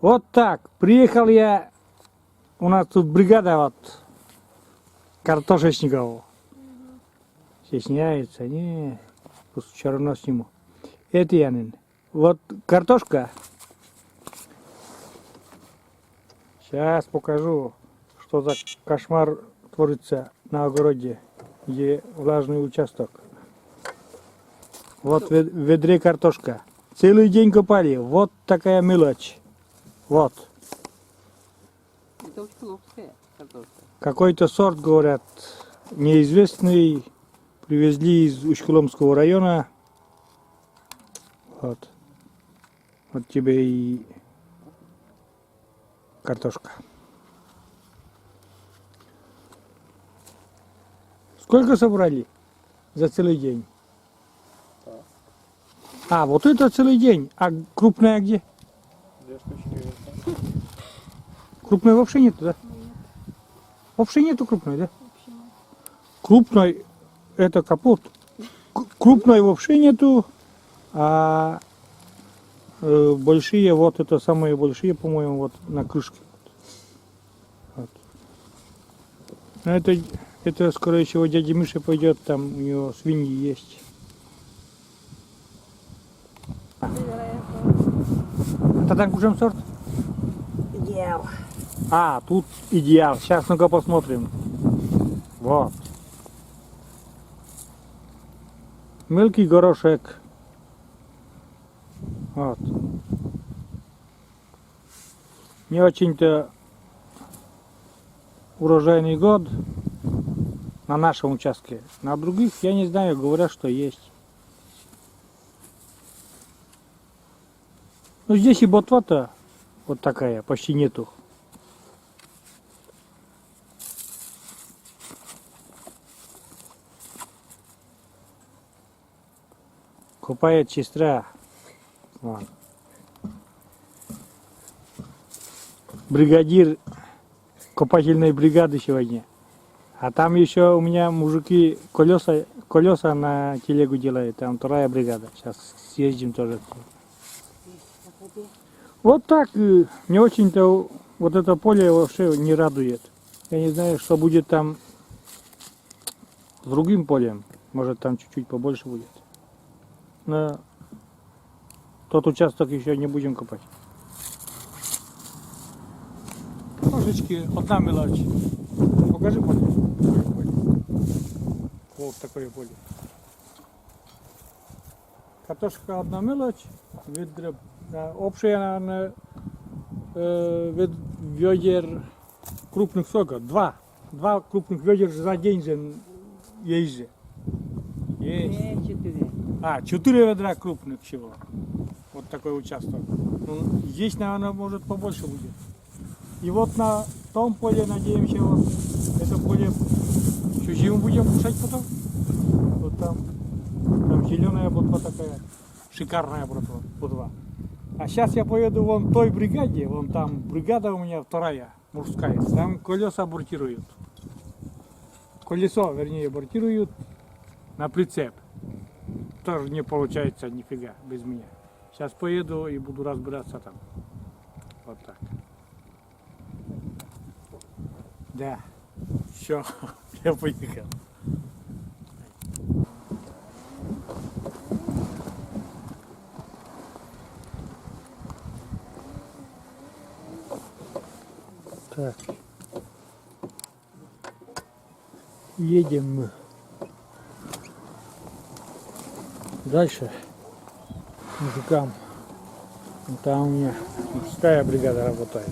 Вот так. Приехал я. У нас тут бригада вот картошечников. Стесняется. Не, пусть все равно сниму. Это Янин. Вот картошка. Сейчас покажу, что за кошмар творится на огороде, где влажный участок. Вот в ведре картошка. Целый день копали. Вот такая мелочь. Вот. Это учкуловская картошка. Какой-то сорт, говорят, неизвестный. Привезли из Ушкуломского района. Вот. Вот тебе и картошка. Сколько собрали за целый день? А, вот это целый день. А крупная где? 2 штучки. Крупной вообще нету, да? Вообще нету крупной, да? Крупной это капут. Крупной вообще нету. А большие, вот это самые большие, по-моему, вот на крышке. Вот. Но это, скорее всего, дядя Миша пойдет, там у него свиньи есть. Это так уже сорт? Идеал. А, тут идеал. Сейчас ну-ка посмотрим. Вот. Мелкий горошек. Вот. Не очень-то урожайный год на нашем участке. На других, я не знаю, говорят, что есть. Ну здесь и ботва-то вот такая, почти нету. Копает сестра. Вон. Бригадир копательной бригады сегодня. А там еще у меня мужики колеса на телегу делают. Там вторая бригада. Сейчас съездим тоже. Вот так. Не очень-то вот это поле вообще не радует. Я не знаю, что будет там с другим полем. Может там чуть-чуть побольше будет. Но тот участок еще не будем копать. Кошечки, одна мелочь. Покажи поле. Вот такое поле. Картошка одна мелочь. Ведро, общая, наверное, ведер крупных соков. Два крупных ведер за день есть же. Есть. 4. А, 4 ведра крупных всего. Вот такой участок. Ну, здесь, наверное, может побольше будет. И вот на том поле, надеемся, вот это поле что, зиму будем кушать потом. Вот там зеленая ботва такая, шикарная ботва. А сейчас я поеду вон той бригаде, вон там бригада у меня вторая, мужская. Там колеса бортируют. Колесо, вернее, бортируют на прицеп. Тоже не получается нифига без меня. Сейчас поеду и буду разбираться там. Вот так. Да. Все, я поехал. Так. Едем мы. Дальше мужикам. Там у меня мужская бригада работает.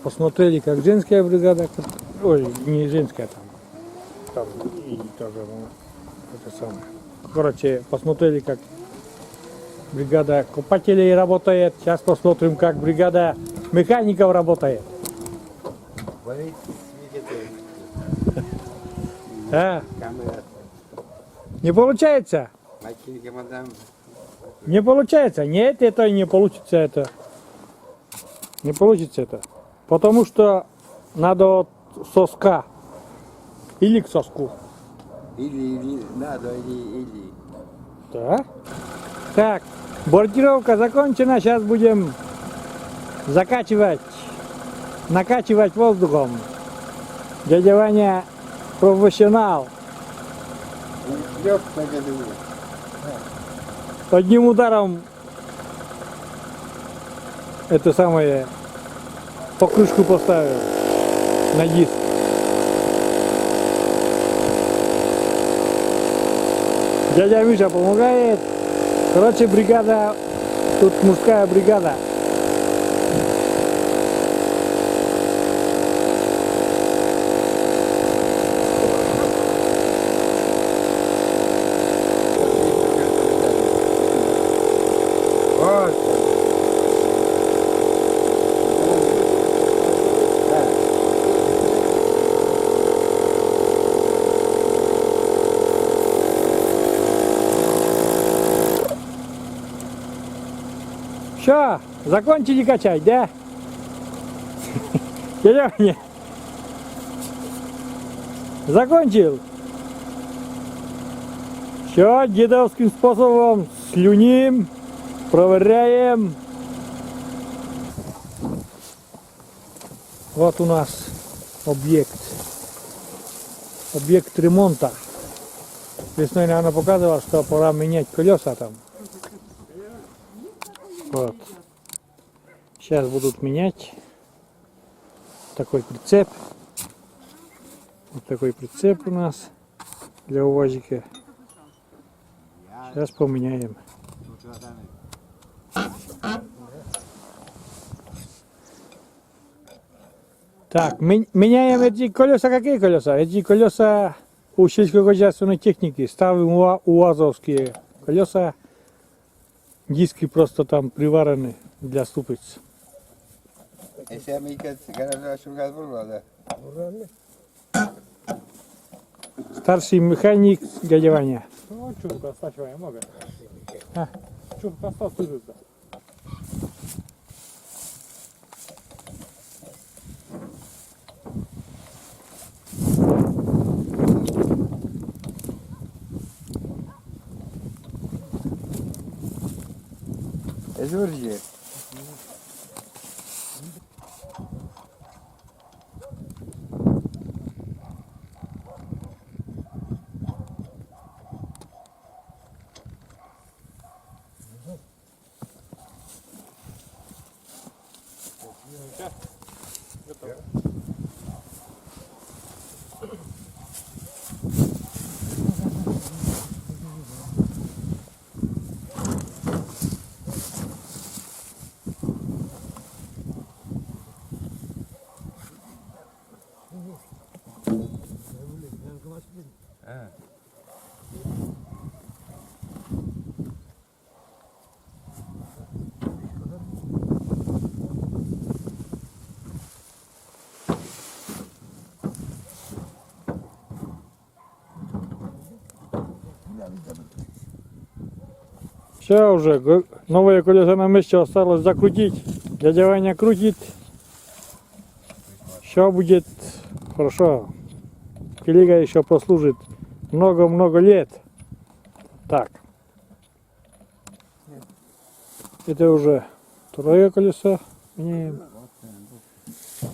Посмотрели, как женская бригада, ой, не женская там и тоже это самое. Короче, посмотрели, как бригада копателей работает. Сейчас посмотрим, как бригада механиков работает. А? Не получается? Не получается? Нет, это не получится это. Не получится это. Потому что надо от соска. Или к соску. Или, надо, или. Да? Так, бортировка закончена. Сейчас будем закачивать, накачивать воздухом. Дядя Ваня профессионал. Лёг на году. Одним ударом это самое покрышку поставил на диск. Дядя Миша помогает. Короче, бригада, тут мужская бригада. Вот. Все, закончили качать, да? Дядя Ваня, закончил. Все, дедовским способом слюним, проверяем. Вот у нас объект. Объект ремонта. Весной, наверное, показывал, что пора менять колеса там. Вот. Сейчас будут менять. Такой прицеп. Вот такой прицеп у нас для УАЗика. Сейчас поменяем. Так, меняем эти колеса. Какие колеса? Эти колеса у сельскохозяйственной техники. Ставим УАЗовские колеса. Диски просто там приварены для ступиц. Sen mikä garajda şurada burada. Старший механик дядя Ваня. Ну, чурка остачивай, я могу. А. Чурка осталась тут. Ezurji. Все уже, новые колеса на месте, осталось закрутить. Дядя Ваня крутит. Все будет хорошо. Телега еще прослужит много-много лет. Так. Это уже второе колесо меняем.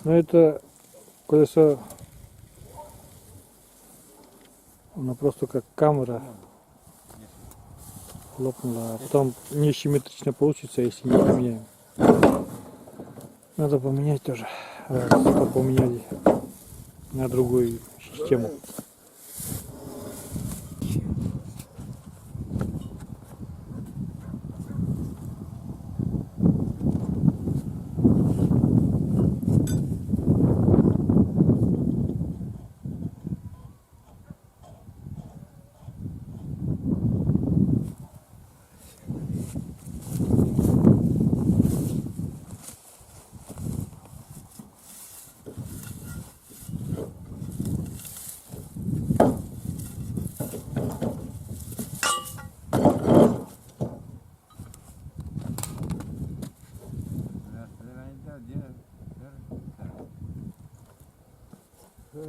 Но это колесо, оно просто как камера лопнула, а потом несимметрично получится, если не поменяем. Надо поменять тоже. Раз поменяли на другую систему.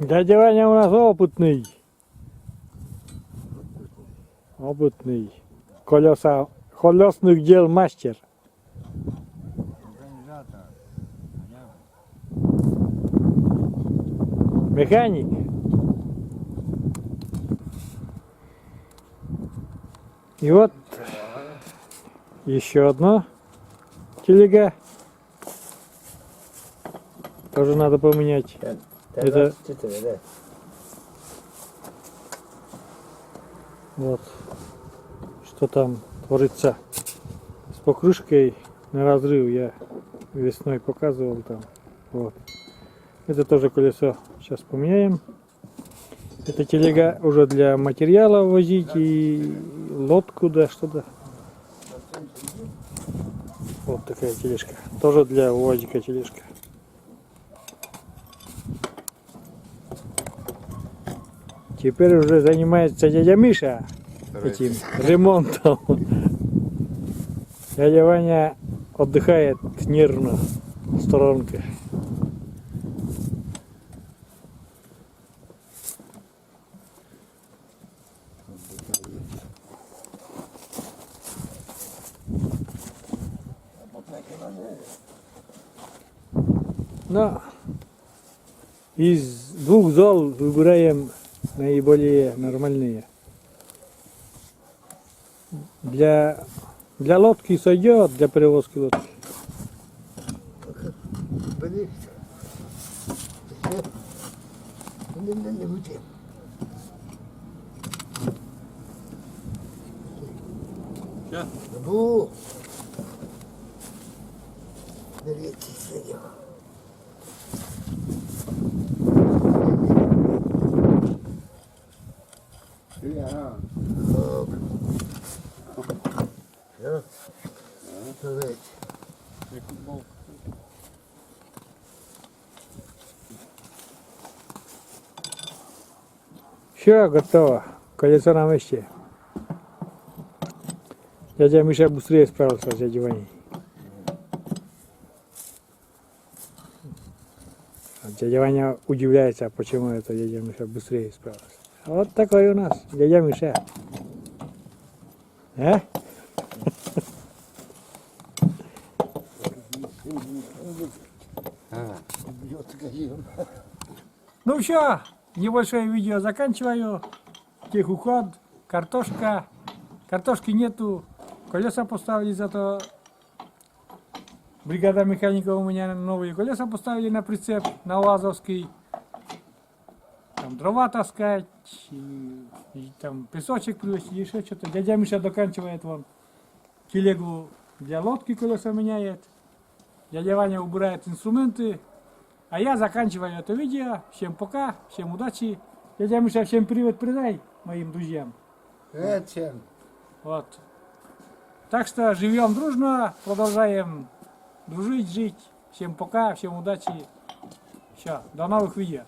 Дядя Ваня у нас опытный. Опытный. Колесных дел мастер. Механик. И вот еще одно телега. Тоже надо поменять. Это- 4, да. Вот что там творится с покрышкой на разрыв. Я весной показывал там. Вот. Это тоже колесо. Сейчас поменяем. Это телега уже для материала возить и лодку, да, что-то. Вот такая тележка. Тоже для УАЗика тележка. Теперь уже занимается дядя Миша этим ремонтом. Дядя Ваня отдыхает нервно в сторонке. Но из двух зол выбираем наиболее нормальные. Для лодки сойдет, для перевозки лодки. Бу. Все, готово. Колесо на месте. Дядя Миша быстрее справился с дядей Ваней. А дядя Ваня удивляется, почему это дядя Миша быстрее справился. Вот такой у нас дядя Миша. А? Ну все, небольшое видео заканчиваю. Техуход, картошка. Картошки нету, колеса поставили, зато бригада механиков у меня новые колеса поставили на прицеп, на УАЗовский. Там дрова таскать, и там песочек привезти, еще что-то. Дядя Миша доканчивает вон телегу для лодки, колеса меняет. Дядя Ваня убирает инструменты. А я заканчиваю это видео. Всем пока, всем удачи. Дядя Миша, всем привет передай моим друзьям. Зачем? Вот. Так что живем дружно, продолжаем дружить, жить. Всем пока, всем удачи. Все, до новых видео.